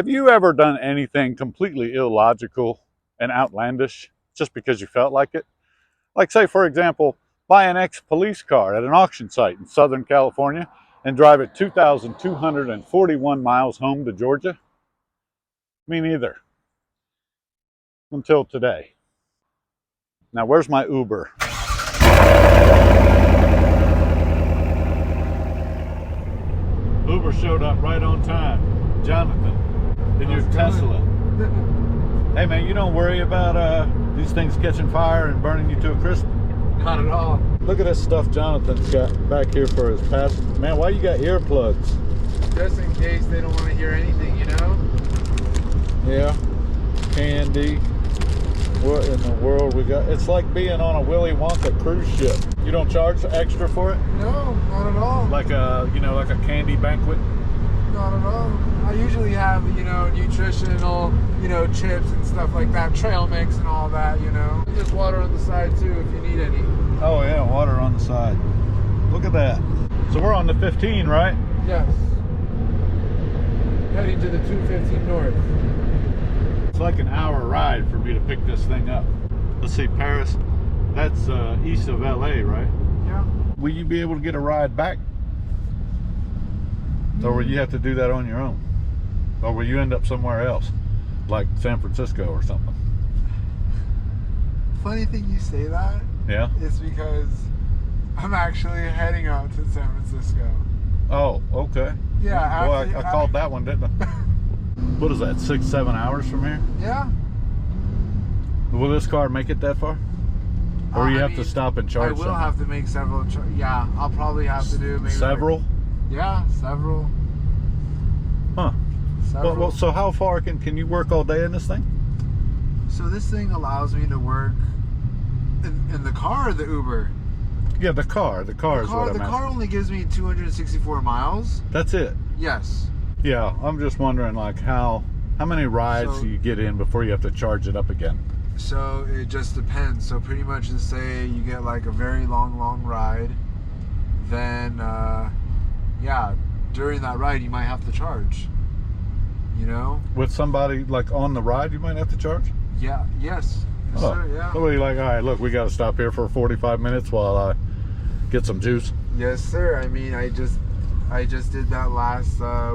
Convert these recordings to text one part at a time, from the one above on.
Have you ever done anything completely illogical and outlandish just because you felt like it? Like, say, for example, buy an ex-police car at an auction site in Southern California and drive it 2,241 miles home to Georgia? Me neither. Until today. Now, where's my Uber? Uber showed up right on time. Jonathan, in your Tesla. Hey man, you don't worry about these things catching fire and burning you to a crisp? Not at all. Look at this stuff Jonathan's got back here for his passenger. Man, why you got earplugs? Just in case they don't want to hear anything, you know? Yeah, candy. What in the world we got? It's like being on a Willy Wonka cruise ship. You don't charge extra for it? No, not at all. Like a, you know, like a candy banquet? Not at all. I usually have, you know, nutritional, you know, chips and stuff like that, trail mix and all that, you know. Just water on the side too if you need any. Oh yeah, water on the side. Look at that. So we're on the 15, right? Yes. Heading to the 215 north. It's like an hour ride for me to pick this thing up. Let's see, Perris. That's east of LA, right? Yeah. Will you be able to get a ride back? Or will you have to do that on your own? Or will you end up somewhere else? Like San Francisco or something? Funny thing you say that. Yeah? It's because I'm actually heading out to San Francisco. Oh, okay. Yeah. Well, I called that one, didn't I? What is that, 6-7 hours from here? Yeah. Will this car make it that far? Or you have to stop and charge? I will have to make several. Yeah, I'll probably have to do maybe several. Like, yeah, several. Huh. Several. Well, so how far can you work all day in this thing? So this thing allows me to work in the car or the Uber? Yeah, the car. The car is what I'm asking. The car only gives me 264 miles. That's it? Yes. Yeah, I'm just wondering like how many rides do you get in before you have to charge it up again? So it just depends. So pretty much to say you get like a very long ride, then yeah, during that ride you might have to charge. You know? With somebody like on the ride you might have to charge? Yeah, yes. Yes, sir, yeah. Somebody like, all right, look, we got to stop here for 45 minutes while I get some juice. Yes, sir. I mean, I just did that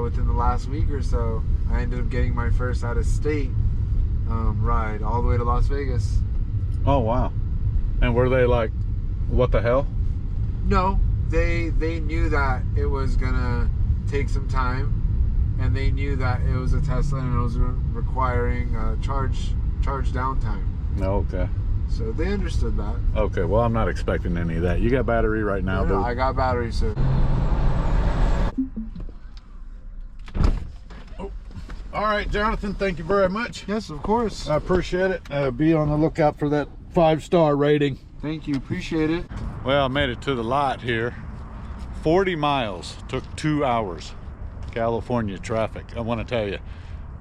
within the last week or so. I ended up getting my first out of state ride all the way to Las Vegas. Oh wow. And were they like, what the hell? No, they knew that it was gonna take some time, and they knew that it was a Tesla and it was requiring charge downtime. Okay. So they understood that. Okay, well I'm not expecting any of that. You got battery right now, dude? No, I got battery, sir. All right, Jonathan, thank you very much. Yes, of course. I appreciate it. Be on the lookout for that 5-star rating. Thank you, appreciate it. Well, I made it to the lot here. 40 miles, took 2 hours. California traffic. I want to tell you,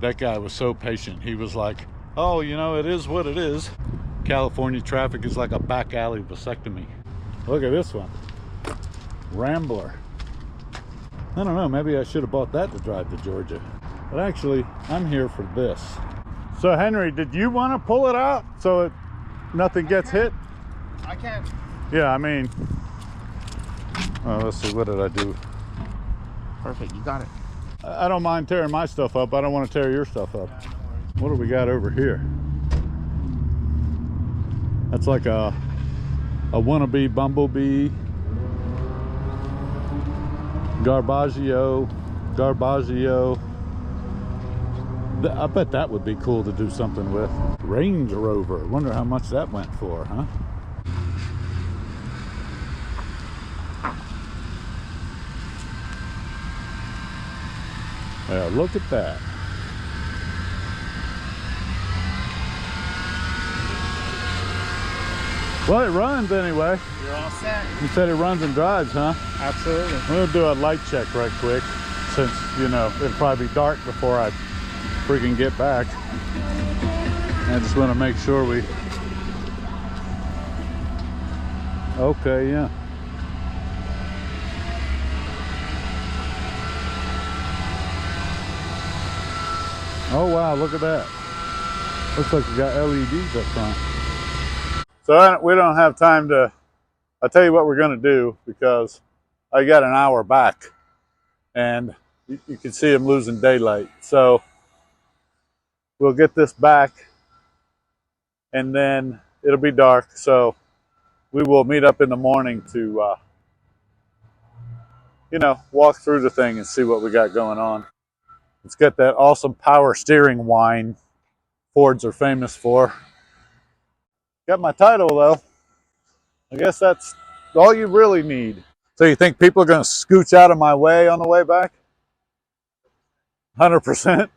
that guy was so patient. He was like, oh, you know, it is what it is. California traffic is like a back alley vasectomy. Look at this one. Rambler. I don't know, maybe I should have bought that to drive to Georgia. But actually, I'm here for this. So Henry, did you want to pull it out so nothing gets hit? I can. Yeah, I mean, let's see, what did I do? Perfect, you got it. I don't mind tearing my stuff up. I don't want to tear your stuff up. Yeah, what do we got over here? That's like a wannabe bumblebee. Garbaggio. I bet that would be cool to do something with. Range Rover. Wonder how much that went for, huh? Yeah, look at that. Well, it runs anyway. You're all set. You said it runs and drives, huh? Absolutely. We'll do a light check right quick, since, you know, it'll probably be dark before I freaking get back. I just want to make sure we... Okay, yeah. Oh wow, look at that. Looks like you got LEDs up front. So we don't have time to, I'll tell you what we're gonna do, because I got an hour back and you can see I'm losing daylight. So we'll get this back and then it'll be dark. So we will meet up in the morning to, you know, walk through the thing and see what we got going on. It's got that awesome power steering whine Fords are famous for. Got my title though. I guess that's all you really need. So you think people are gonna scooch out of my way on the way back? 100%.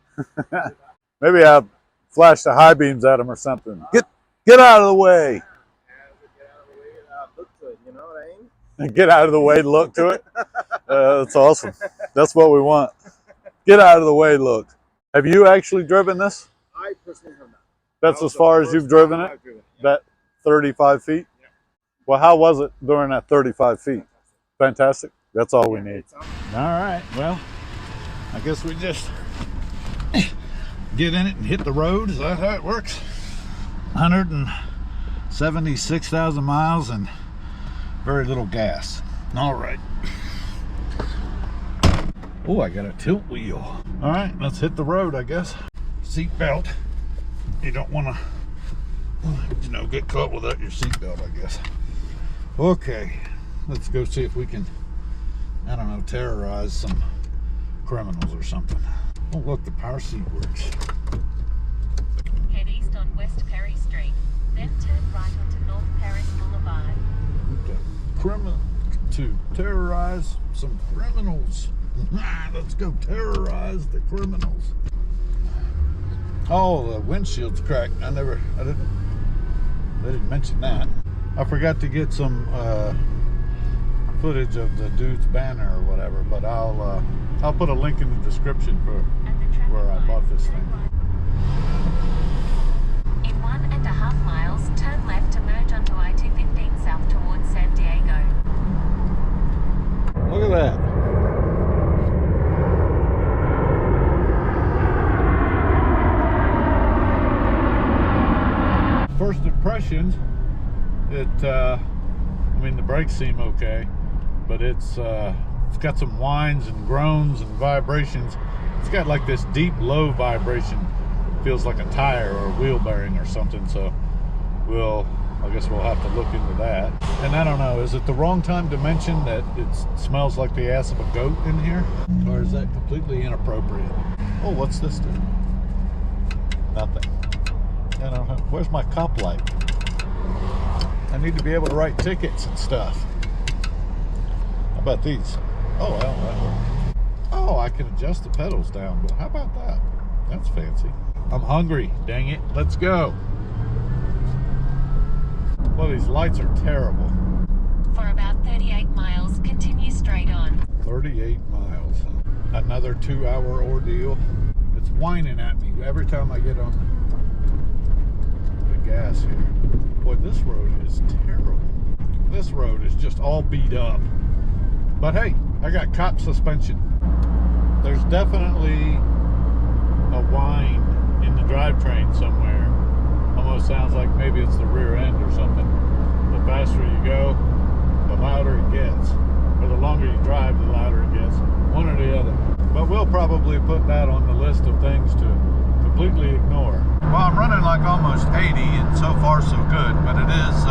Maybe I'll flash the high beams at them or something. Get out of the way. You know what I mean? Get out of the way, look to it. That's awesome. That's what we want. Get out of the way, look. Have you actually driven this? I personally have not. That's as far as you've driven it? That 35 feet? Yeah. Well, how was it during that 35 feet? Fantastic. That's all we need. All right. Well, I guess we just get in it and hit the road. Is that how it works? 176,000 miles and very little gas. All right. Oh, I got a tilt wheel. All right, let's hit the road, I guess. Seat belt. You don't want to, you know, get caught without your seat belt, I guess. Okay, let's go see if we can, I don't know, terrorize some criminals or something. Oh, look, the power seat works. Head east on West Perry Street, then turn right onto North Perris Boulevard. To terrorize some criminals. Let's go terrorize the criminals. Oh, the windshield's cracked. I didn't mention that. I forgot to get some footage of the dude's banner or whatever, but I'll put a link in the description for where I bought this thing. In 1.5 miles, turn left to merge onto I-215 south towards San Diego. Look at that. First impressions, I mean, the brakes seem okay, but it's got some whines and groans and vibrations. It's got like this deep low vibration. Feels like a tire or a wheel bearing or something. So I guess we'll have to look into that. And I don't know, is it the wrong time to mention that it smells like the ass of a goat in here? Or is that completely inappropriate? Oh, what's this do? Nothing. I don't know. Where's my cop light? I need to be able to write tickets and stuff. How about these? Oh, well, that works. Oh, I can adjust the pedals down. But how about that? That's fancy. I'm hungry, dang it. Let's go. Well, these lights are terrible. For about 38 miles, continue straight on. 38 miles. Another 2-hour ordeal. It's whining at me every time I get on the gas here. Boy, this road is terrible. This road is just all beat up. But hey, I got cop suspension. There's definitely a whine in the drivetrain somewhere. Almost sounds like maybe it's the rear end or something. The faster you go, the louder it gets. Or the longer you drive, the louder it gets. One or the other. But we'll probably put that on the list of things to completely ignore. Well, I'm running like almost 80 and so far so good, but it is,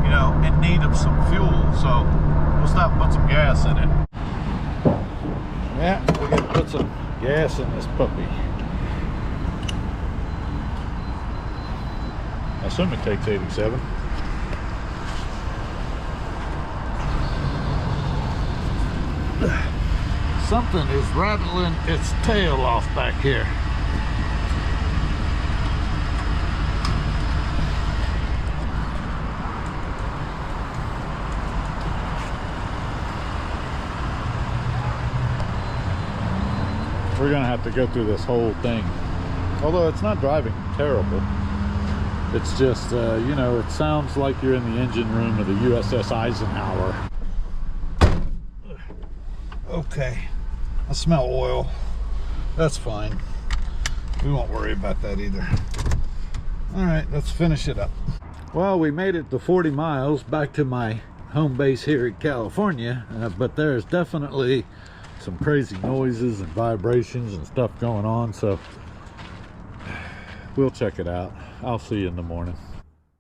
you know, in need of some fuel. So we'll stop and put some gas in it. Yeah, we got to put some gas in this puppy. I assume it takes 87. Something is rattling its tail off back here. We're gonna have to go through this whole thing. Although it's not driving terrible. It's just, you know, it sounds like you're in the engine room of the USS Eisenhower. Okay, I smell oil. That's fine. We won't worry about that either. All right, let's finish it up. Well, we made it to 40 miles back to my home base here in California, but there's definitely some crazy noises and vibrations and stuff going on, so we'll check it out. I'll see you in the morning.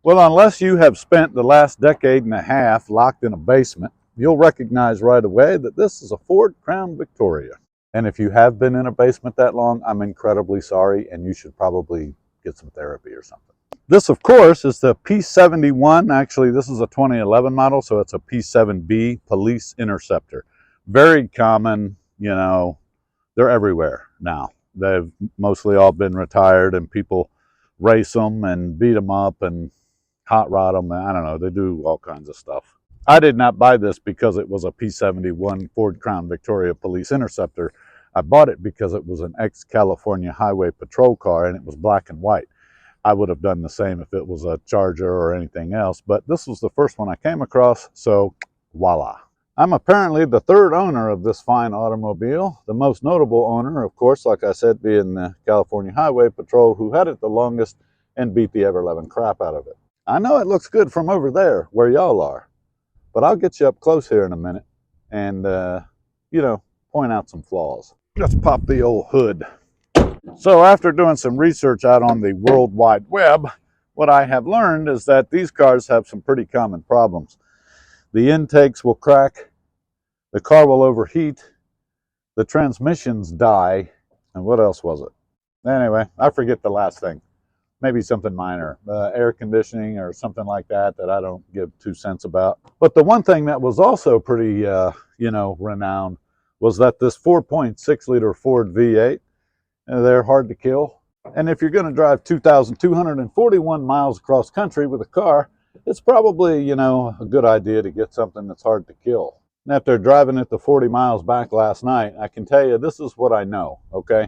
Well, unless you have spent the last decade and a half locked in a basement, you'll recognize right away that this is a Ford Crown Victoria. And if you have been in a basement that long, I'm incredibly sorry, and you should probably get some therapy or something. This, of course, is the P71. Actually, this is a 2011 model, so it's a P7B Police Interceptor. Very common, you know, they're everywhere now. They've mostly all been retired, and people race them and beat them up and hot rod them. I don't know, they do all kinds of stuff. I did not buy this because it was a P71 Ford Crown Victoria Police Interceptor. I bought it because it was an ex-California Highway Patrol car and it was black and white. I would have done the same if it was a Charger or anything else, but this was the first one I came across, so voila. I'm apparently the third owner of this fine automobile. The most notable owner, of course, like I said, being the California Highway Patrol, who had it the longest and beat the ever-loving crap out of it. I know it looks good from over there where y'all are, but I'll get you up close here in a minute and, you know, point out some flaws. Let's pop the old hood. So after doing some research out on the World Wide Web, what I have learned is that these cars have some pretty common problems. The intakes will crack, the car will overheat, the transmissions die, and what else was it? Anyway, I forget the last thing. Maybe something minor, air conditioning or something like that I don't give 2 cents about. But the one thing that was also pretty, you know, renowned was that this 4.6 liter Ford V8, they're hard to kill. And if you're going to drive 2,241 miles across country with a car, it's probably, you know, a good idea to get something that's hard to kill. And after driving it to 40 miles back last night, I can tell you this is what I know, okay?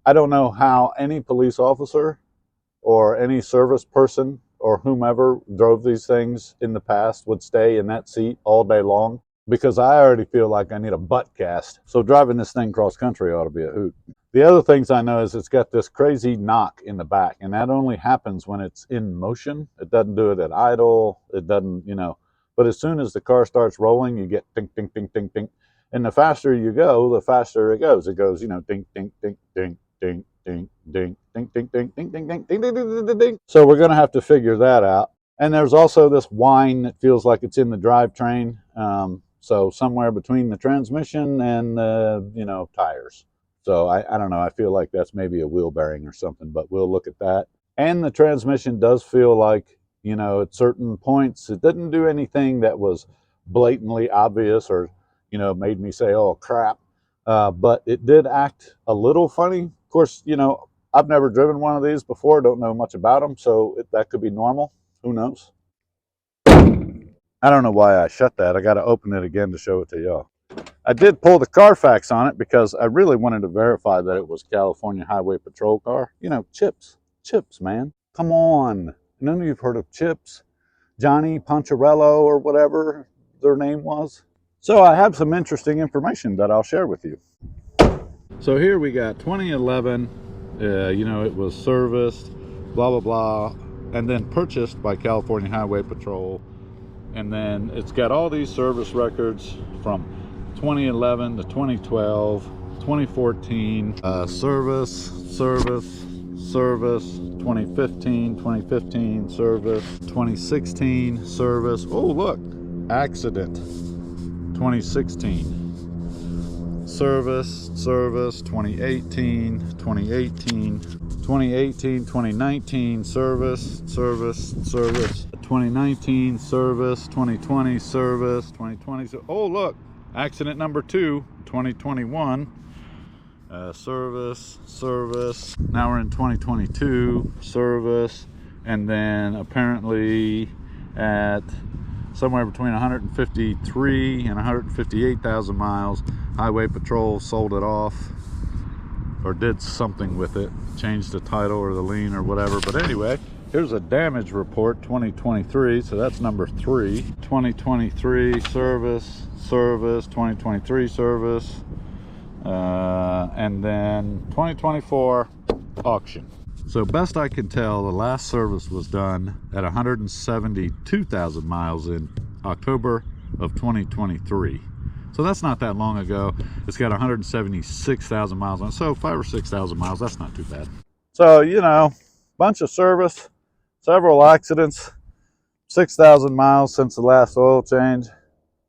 I don't know how any police officer or any service person or whomever drove these things in the past would stay in that seat all day long, because I already feel like I need a butt cast. So driving this thing cross country ought to be a hoot. The other things I know is it's got this crazy knock in the back, and that only happens when it's in motion. It doesn't do it at idle. It doesn't, you know, but as soon as the car starts rolling, you get ding, ding, ding, ding, ding. And the faster you go, the faster it goes. It goes, you know, ding, ding, ding, ding, ding, ding, ding, ding, ding, ding, ding, ding, ding, ding, ding, ding, ding, ding. So we're going to have to figure that out. And there's also this whine that feels like it's in the drivetrain. So somewhere between the transmission and, you know, tires. So I don't know. I feel like that's maybe a wheel bearing or something, but we'll look at that. And the transmission does feel like, you know, at certain points, it didn't do anything that was blatantly obvious or, you know, made me say, oh, crap. But it did act a little funny. Of course, you know, I've never driven one of these before. Don't know much about them. So that could be normal. Who knows? I don't know why I shut that. I got to open it again to show it to y'all. I did pull the Carfax on it because I really wanted to verify that it was California Highway Patrol car. You know, Chips, man. Come on. None of you have heard of Chips, Johnny Poncherello or whatever their name was. So I have some interesting information that I'll share with you. So here we got 2011, you know, it was serviced, blah, blah, blah, and then purchased by California Highway Patrol. And then it's got all these service records from 2011 to 2012, 2014, service, 2015, service, 2016, service. Oh, look, accident, 2016, service, 2018, 2019, service, 2019, service, 2020, service, 2020. Oh, look. Accident number 2, 2021, service. Now we're in 2022, service, and then apparently at somewhere between 153 and 158,000 miles, Highway Patrol sold it off or did something with it, changed the title or the lien or whatever. But anyway, here's a damage report, 2023, so that's number 3. 2023 service, 2023 service, and then 2024 auction. So best I can tell, the last service was done at 172,000 miles in October of 2023. So that's not that long ago. It's got 176,000 miles on it. So 5,000 or 6,000 miles, that's not too bad. So, you know, bunch of service, several accidents, 6,000 miles since the last oil change.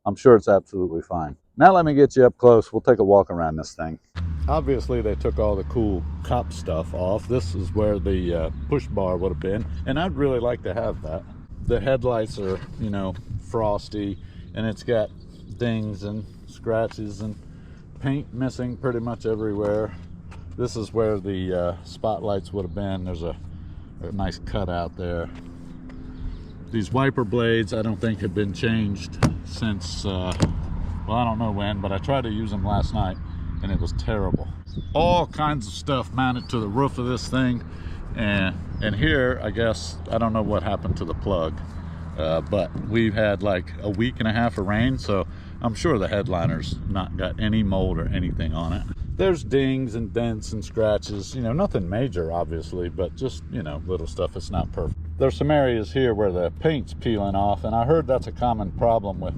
I'm sure it's absolutely fine. Now let me get you up close. We'll take a walk around this thing. Obviously they took all the cool cop stuff off. This is where the push bar would have been, and I'd really like to have that. The headlights are, you know, frosty, and it's got dings and scratches and paint missing pretty much everywhere. This is where the spotlights would have been. There's a nice cutout there. These wiper blades I don't think have been changed since well, I don't know when, but I tried to use them last night and it was terrible. All kinds of stuff mounted to the roof of this thing, and here, I guess, I don't know what happened to the plug, but we've had like a week and a half of rain, so I'm sure the headliner's not got any mold or anything on it. There's dings and dents and scratches, you know, nothing major obviously, but just, you know, little stuff. It's not perfect. There's some areas here where the paint's peeling off, and I heard that's a common problem with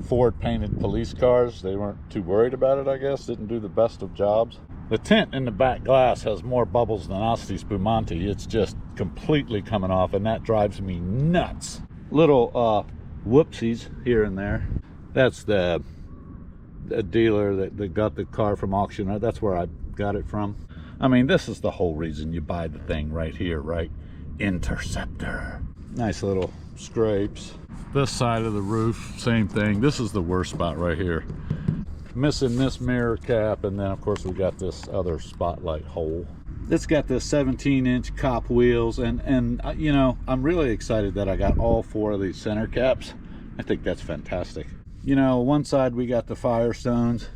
Ford painted police cars. They weren't too worried about it, I guess, didn't do the best of jobs. The tint in the back glass has more bubbles than Asti Spumante. It's just completely coming off, and that drives me nuts. Little whoopsies here and there. That's the dealer that got the car from auction. That's where I got it from. I mean, this is the whole reason you buy the thing right here, right? Interceptor. Nice little scrapes. This side of the roof, same thing. This is the worst spot right here. Missing this mirror cap, and then of course we got this other spotlight hole. It's got the 17-inch cop wheels, and you know, I'm really excited that I got all 4 of these center caps. I think that's fantastic. You know, one side we got the Firestones,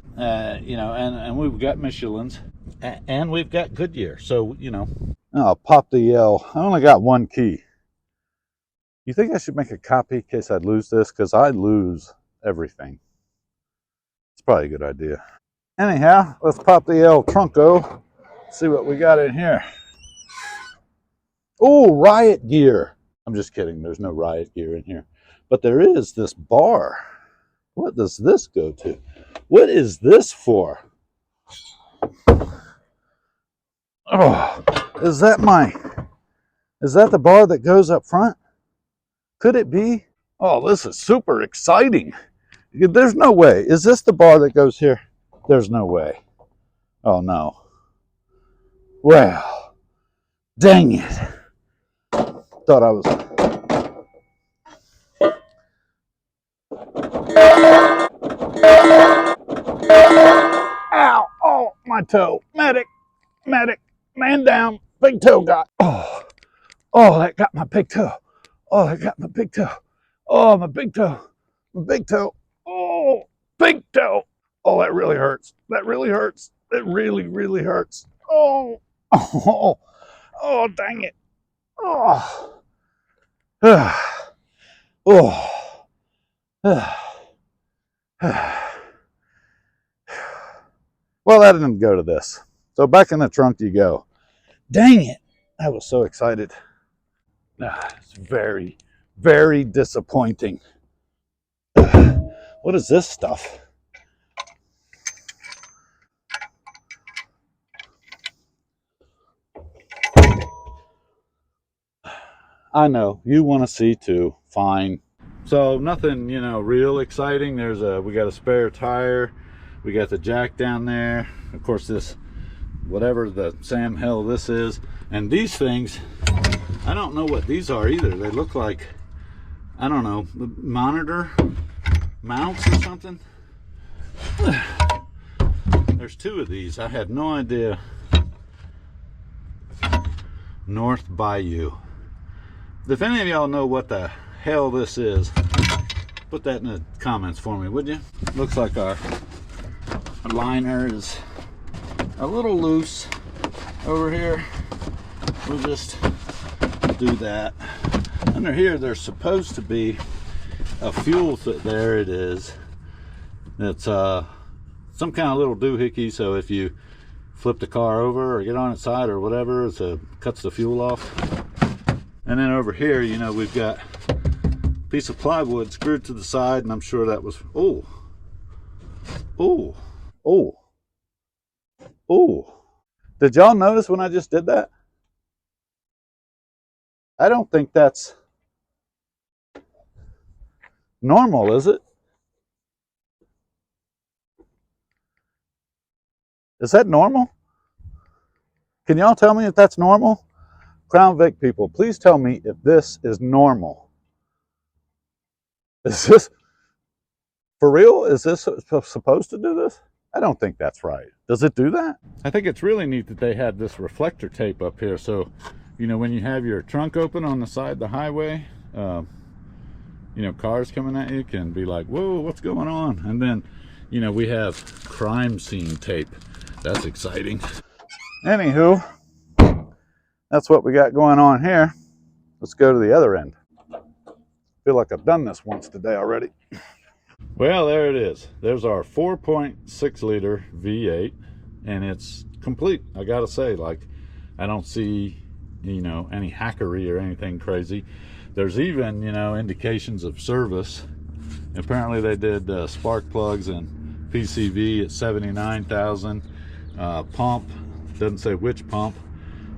you know, and we've got Michelin's, and we've got Goodyear. So, you know. Oh, pop the L. I only got 1 key. You think I should make a copy in case I lose this? Because I lose everything. It's probably a good idea. Anyhow, let's pop the L Trunko. See what we got in here. Oh, riot gear. I'm just kidding. There's no riot gear in here. But there is this bar. What does this go to? What is this for? Oh, is that the bar that goes up front? Could it be? Oh, this is super exciting. There's no way. Is this the bar that goes here? There's no way. Oh, no. Well, dang it. Thought I was... Ow! Oh, my toe. Medic! Medic! Man down! Big toe got... Oh! Oh, that got my big toe. Oh, that got my big toe. Oh, my big toe. My big toe. Oh, big toe. Oh, that really hurts. That really hurts. It really, really hurts. Oh! Oh! Oh, dang it. Oh! Oh! Well, that didn't go to this. So back in the trunk you go. Dang it. I was so excited. It's very, very disappointing. What is this stuff? I know, you want to see too. Fine. So nothing, you know, real exciting. We got a spare tire. We got the jack down there. Of course, this, whatever the Sam hell this is. And these things, I don't know what these are either. They look like, I don't know, monitor mounts or something. There's 2 of these. I had no idea. North Bayou. If any of y'all know what the hell this is, put that in the comments for me, would you? Looks like our liner is a little loose over here. We'll just do that. Under here, there's supposed to be a fuel there it is. It's some kind of little doohickey, so if you flip the car over or get on its side or whatever, so it cuts the fuel off. And then over here, you know, we've got a piece of plywood screwed to the side, and I'm sure that was, oh, did y'all notice when I just did that? I don't think that's normal, is it? Is that normal? Can y'all tell me if that's normal? Crown Vic people, please tell me if this is normal. Is this for real? Is this supposed to do this? I don't think that's right. Does it do that? I think it's really neat that they had this reflector tape up here. So, you know, when you have your trunk open on the side of the highway, you know, cars coming at you can be like, whoa, what's going on? And then, you know, we have crime scene tape. That's exciting. Anywho, that's what we got going on here. Let's go to the other end. I feel like I've done this once today already. Well, there it is. There's our 4.6 liter V8, and it's complete. I gotta say, like, I don't see, you know, any hackery or anything crazy. There's even, you know, indications of service. Apparently they did spark plugs and PCV at 79,000. Pump, doesn't say which pump.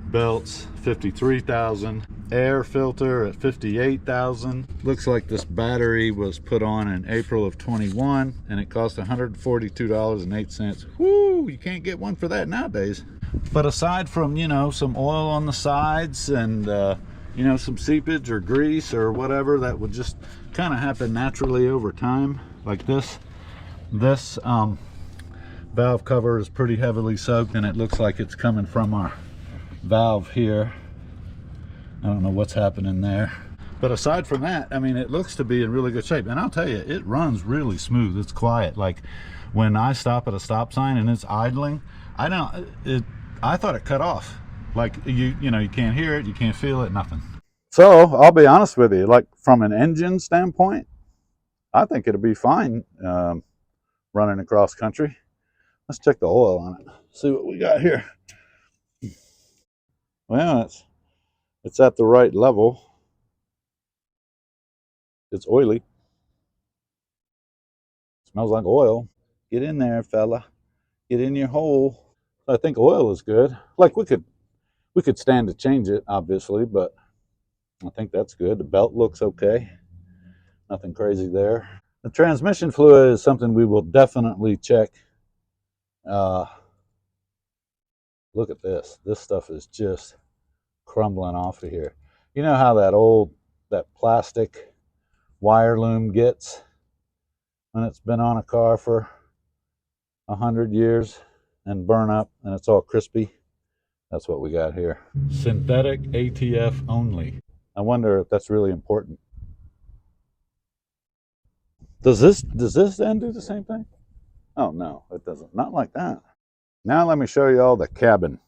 Belts, 53,000. Air filter at 58,000. Looks like this battery was put on in April of 21, and it cost $142.08. Whoo, you can't get one for that nowadays. But aside from, you know, some oil on the sides and you know, some seepage or grease or whatever that would just kind of happen naturally over time, like this valve cover is pretty heavily soaked, and it looks like it's coming from our valve here. I don't know what's happening there, but aside from that, I mean, it looks to be in really good shape. And I'll tell you, it runs really smooth. It's quiet. Like when I stop at a stop sign and it's idling, I thought it cut off. Like you know, you can't hear it, you can't feel it, nothing. So I'll be honest with you, like from an engine standpoint, I think it'll be fine running across country. Let's check the oil on it, see what we got here. Well, it's at the right level. It's oily. Smells like oil. Get in there, fella. Get in your hole. I think oil is good. Like we could stand to change it, obviously, but I think that's good. The belt looks okay. Nothing crazy there. The transmission fluid is something we will definitely check. Look at this. This stuff is just crumbling off of here. You know how that plastic wire loom gets when it's been on a car for 100 years and burn up and it's all crispy? That's what we got here. Synthetic ATF only. I wonder if that's really important. Does this end do the same thing? Oh no, it doesn't. Not like that. Now let me show you all the cabin.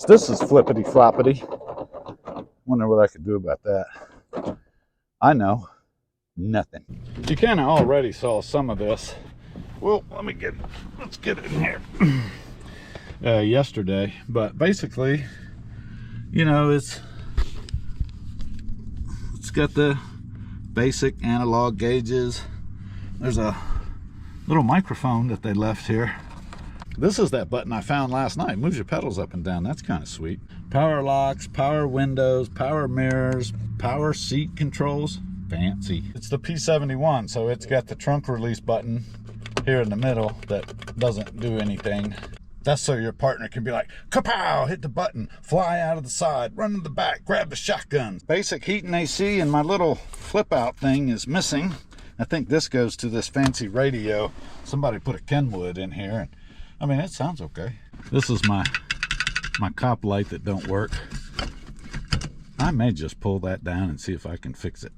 This is flippity floppity. Wonder what I could do about that. I know, nothing. You kind of already saw some of this. Well, let's get it in here. Yesterday, but basically, you know, it's got the basic analog gauges. There's a little microphone that they left here. This is that button I found last night. Moves your pedals up and down. That's kind of sweet. Power locks, power windows, power mirrors, power seat controls. Fancy. It's the P71, so it's got the trunk release button here in the middle that doesn't do anything. That's so your partner can be like, kapow, hit the button, fly out of the side, run to the back, grab the shotgun. Basic heat and AC, and my little flip out thing is missing. I think this goes to this fancy radio. Somebody put a Kenwood in here. And I mean, it sounds okay. This is my cop light that don't work. I may just pull that down and see if I can fix it.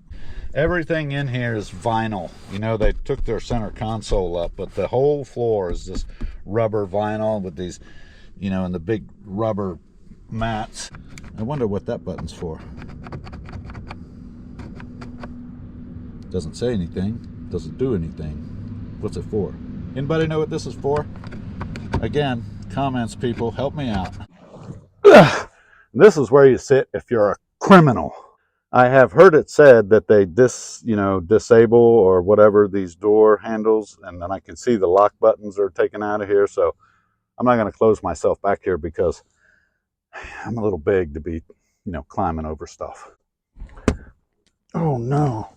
Everything in here is vinyl. You know, they took their center console up, but the whole floor is this rubber vinyl with these, you know, and the big rubber mats. I wonder what that button's for. Doesn't say anything. Doesn't do anything. What's it for? Anybody know what this is for? Again, comments, people. Help me out. This is where you sit if you're a criminal. I have heard it said that they disable or whatever these door handles, and then I can see the lock buttons are taken out of here. So I'm not going to close myself back here because I'm a little big to be, climbing over stuff. Oh no.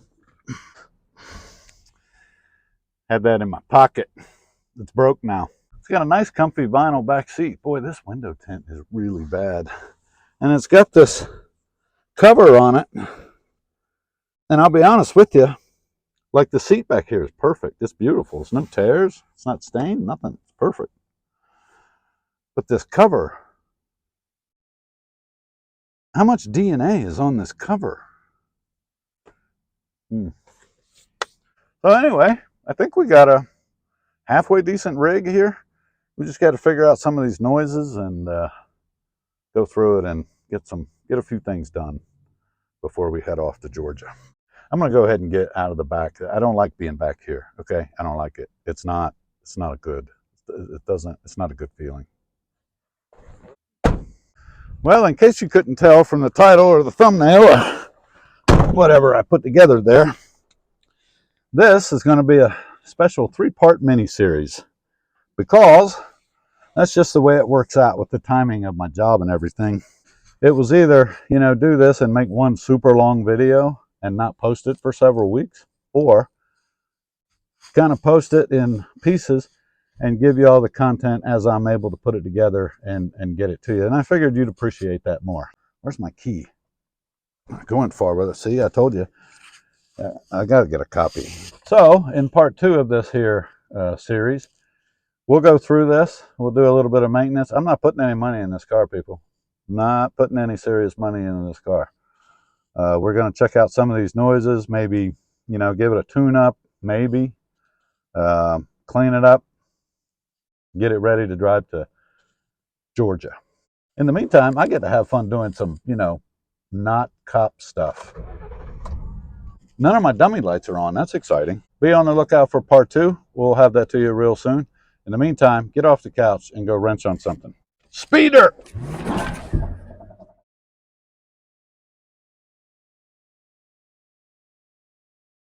Had that in my pocket. It's broke now. It's got a nice comfy vinyl back seat. Boy, this window tint is really bad. And it's got this cover on it. And I'll be honest with you, like the seat back here is perfect. It's beautiful. It's no tears. It's not stained, nothing. It's perfect. But this cover, how much DNA is on this cover? So anyway, I think we got a halfway decent rig here. We just got to figure out some of these noises and go through it and get a few things done before we head off to Georgia. I'm going to go ahead and get out of the back. I don't like being back here. Okay, I don't like it. It's not a good feeling. Well, in case you couldn't tell from the title or the thumbnail or whatever I put together there, this is going to be a special 3-part mini-series because that's just the way it works out with the timing of my job and everything. It was either, do this and make one super long video and not post it for several weeks, or kind of post it in pieces and give you all the content as I'm able to put it together and get it to you. And I figured you'd appreciate that more. Where's my key? I'm not going far with it. See, I told you. I got to get a copy. So in part 2 of this here series, we'll go through this. We'll do a little bit of maintenance. I'm not putting any money in this car, people. Not putting any serious money into this car. We're going to check out some of these noises, maybe, give it a tune-up, maybe. Clean it up, get it ready to drive to Georgia. In the meantime, I get to have fun doing some, not cop stuff. None of my dummy lights are on. That's exciting. Be on the lookout for part 2. We'll have that to you real soon. In the meantime, get off the couch and go wrench on something. Speeder!